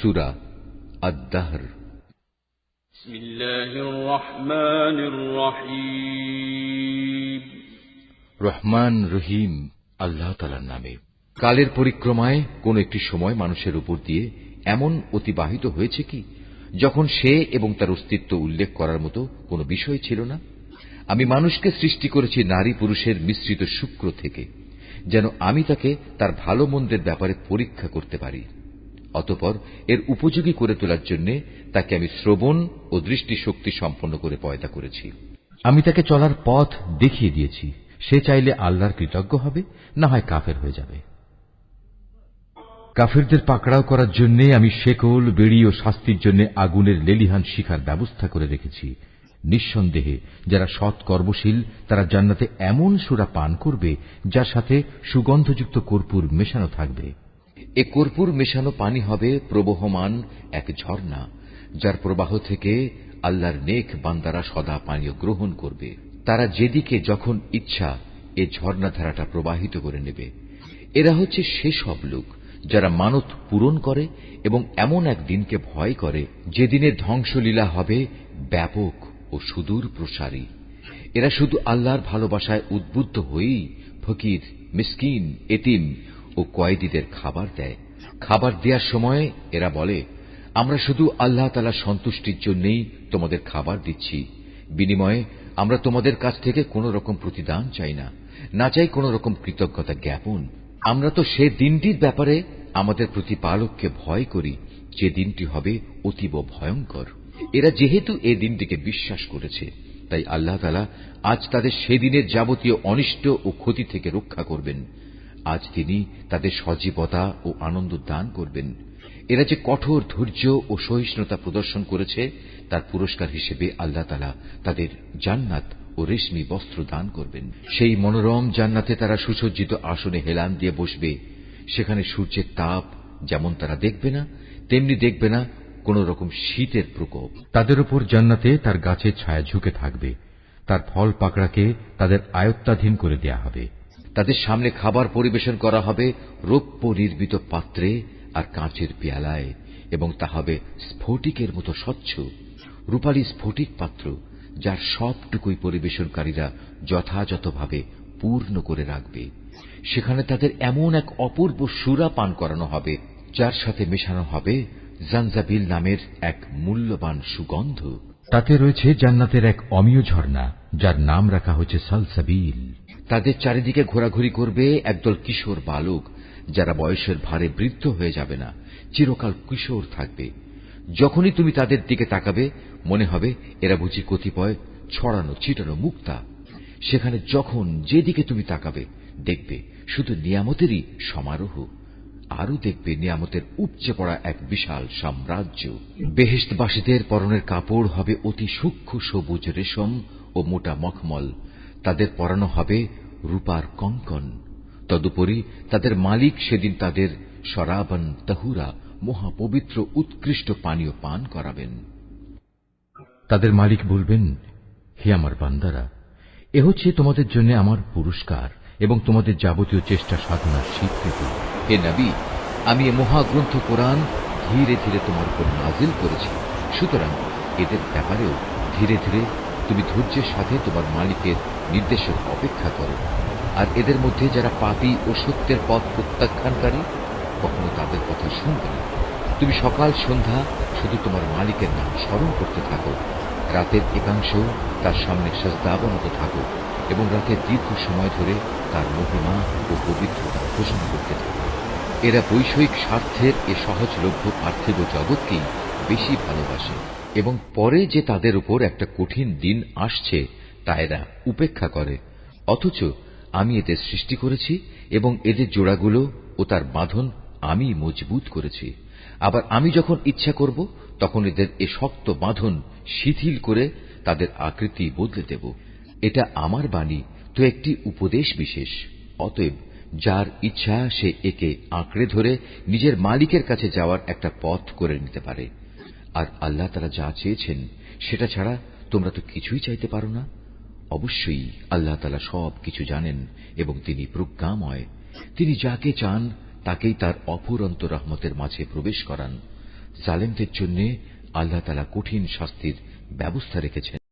সূরা আদ-দাহর। বিসমিল্লাহির রহমানির রহিম। রহমান রহিম আল্লাহ তাআলার নামে। কালের পরিক্রমায় কোন একটি সময় মানুষের উপর দিয়ে এমন অতিবাহিত হয়েছে কি যখন সে এবং তার অস্তিত্ব উল্লেখ করার মতো কোনো বিষয় ছিল না। আমি মানুষকে সৃষ্টি করেছি নারী পুরুষের মিশ্রিত শুক্র থেকে, যেন আমি তাকে তার ভালো মন্দের ব্যাপারে পরীক্ষা করতে পারি। অতঃপর এর উপযোগী করে তোলার জন্য তাকে আমি শ্রবণ ও দৃষ্টিশক্তি সম্পন্ন করে পয়দা করেছি। আমি তাকে চলার পথ দেখিয়ে দিয়েছি। সে চাইলে আল্লাহর কৃতজ্ঞ হবে, না হয় কাফের হয়ে যাবে। কাফেরদের পাকড়াও করার জন্য আমি শেকল, বেড়ি ও শাস্তির জন্য আগুনের লেলিহান শিখার ব্যবস্থা করে রেখেছি। নিঃসন্দেহে যারা সৎ কর্মশীল তারা জান্নাতে এমন সুরা পান করবে যার সাথে সুগন্ধযুক্ত কর্পূর মেশানো থাকবে। এ কর্পূর মেশানো পানি হবে প্রবহমান এক ঝর্ণা, যার প্রবাহ থেকে আল্লাহর নেক বান্দারা সদা পানীয় গ্রহণ করবে। তারা যেদিকে যখন ইচ্ছা এ ঝর্ণাধারাটা প্রবাহিত করে নেবে। এরা হচ্ছে সেসব লোক যারা মানত পূরণ করে এবং এমন এক দিনকে ভয় করে যেদিনের ধ্বংসলীলা হবে ব্যাপক ও সুদূর প্রসারী। এরা শুধু আল্লাহর ভালোবাসায় উদ্বুদ্ধ হয়েই ফকির, মিসকিন, এতিম ও কয়েদীদের খাবার দেয়। খাবার দেওয়ার সময় এরা বলে, আমরা শুধু আল্লাহ তাআলার সন্তুষ্টির জন্যই তোমাদের খাবার দিচ্ছি। বিনিময়ে আমরা তোমাদের কাছ থেকে কোন রকম প্রতিদান চাই না, না চাই কোন রকম কৃতজ্ঞতা জ্ঞাপন। আমরা তো সে দিনটির ব্যাপারে আমাদের প্রতিপালককে ভয় করি, যে দিনটি হবে অতীব ভয়ঙ্কর। এরা যেহেতু এ দিনটিকে বিশ্বাস করেছে, তাই আল্লাহ তাআলা আজ তাদের সেদিনের যাবতীয় অনিষ্ট ও ক্ষতি থেকে রক্ষা করবেন। আজ তিনি তাদের সজীবতা ও আনন্দ দান করবেন। এরা যে কঠোর ধৈর্য ও সহিষ্ণুতা প্রদর্শন করেছে তার পুরস্কার হিসেবে আল্লাহ তাআলা তাদের জান্নাত ও রেশমি বস্ত্র দান করবেন। সেই মনোরম জান্নাতে তারা সুসজ্জিত আসনে হেলান দিয়ে বসবে। সেখানে সূর্যের তাপ যেমন তারা দেখবে না, তেমনি দেখবে না কোন রকম শীতের প্রকোপ। তাদের উপর জান্নাতে তার গাছের ছায়া ঝুঁকে থাকবে। তার ফল পাকড়াকে তাদের আয়ত্তাধীন করে দেয়া হবে। তাদের সামনে খাবার পরিবেশন করা হবে রৌপ্য নির্মিত পাত্রে আর কাঁচের পেয়ালায়, এবং তা হবে স্ফটিকের মতো স্বচ্ছ। রূপালী স্ফটিক পাত্র, যার সবটুকুই পরিবেশনকারীরা যথাযথভাবে পূর্ণ করে রাখবে। সেখানে তাদের এমন এক অপূর্ব সুরা পান করানো হবে যার সাথে মেশানো হবে জানজাবিল নামের এক মূল্যবান সুগন্ধ। তাতে রয়েছে জান্নাতের এক অমীয় ঝর্ণা, যার নাম রাখা হয়েছে সালসাবিল। তাদের চারিদিকে ঘোরাঘুরি করবে একদল কিশোর বালক, যারা বয়সের ভারে বৃদ্ধ হয়ে যাবে না, চিরকাল কিশোর থাকবে। যখনই তুমি তাদের দিকে তাকাবে মনে হবে এরা বুঝি কতিপয় ছড়ানো ছিটানো মুক্তা। সেখানে যখন যেদিকে তুমি তাকাবে দেখবে শুধু নিয়ামতেরই সমারোহ। আরো দেখবে নিয়ামতের উপচে পড়া এক বিশাল সাম্রাজ্য। বেহেশতবাসীদের পরনের কাপড় হবে অতি সূক্ষ্ম সবুজ রেশম ও মোটা মখমল। তাদের পরানো হবে রূপার কঙ্কন। তদুপরি তাদের মালিক সেদিন তাদের শরাবান তাহুরা, মহাপবিত্র উৎকৃষ্ট পানীয় পান করাবেন। তাদের মালিক বলবেন, হে আমার বান্দারা, এ হচ্ছে তোমাদের জন্য আমার পুরস্কার এবং তোমাদের যাবতীয় চেষ্টা সাধনার স্বীকৃতি। হে নবী, আমি এ মহাগ্রন্থ কোরআন ধীরে ধীরে তোমার উপর নাজিল করেছি। সুতরাং এদের ব্যাপারেও ধীরে ধীরে তুমি ধৈর্যের সাথে তোমার মালিকের নির্দেশের অপেক্ষা করো। আর এদের মধ্যে যারা পাপী ও সত্যের পথ প্রত্যাখ্যানকারী, কখনো তাদের কথা শুনবে না। তুমি সকাল সন্ধ্যা শুধু তোমার মালিকের নাম স্মরণ করতে থাকো। রাতের একাংশ তার সামনে সাজদাবনত থাকো এবং রাতের দীর্ঘ সময় ধরে তার মহিমা ও পবিত্রতা ঘোষণা করতে থাকো। এরা বৈষয়িক স্বার্থের এ সহজলভ্য পার্থিব জগৎকেই বেশি ভালোবাসে এবং পরে যে তাদের উপর একটা কঠিন দিন আসছে তা এরা উপেক্ষা করে। অথচ আমি এদের সৃষ্টি করেছি এবং এদের জোড়াগুলো ও তার বাঁধন আমি মজবুত করেছি। আবার আমি যখন ইচ্ছা করব তখন এদের এ শক্ত বাঁধন শিথিল করে তাদের আকৃতি বদলে দেব। এটা আমার বাণী তো একটি উপদেশ বিশেষ। অতএব যার ইচ্ছা সে একে আঁকড়ে ধরে নিজের মালিকের কাছে যাওয়ার একটা পথ করে নিতে পারে। আর আল্লাহ তাআলা যা চেয়েছেন সেটা ছাড়া তোমরা তো কিছুই চাইতে পারো না। অবশ্যই আল্লাহ তাআলা সব কিছু জানেন এবং তিনি প্রজ্ঞাময়। তিনি যাকে চান তাকেই তার অফুরন্ত রহমতের মাঝে প্রবেশ করান। জালেমদের জন্য আল্লাহ তাআলা কঠিন শাস্তির ব্যবস্থা রেখেছেন।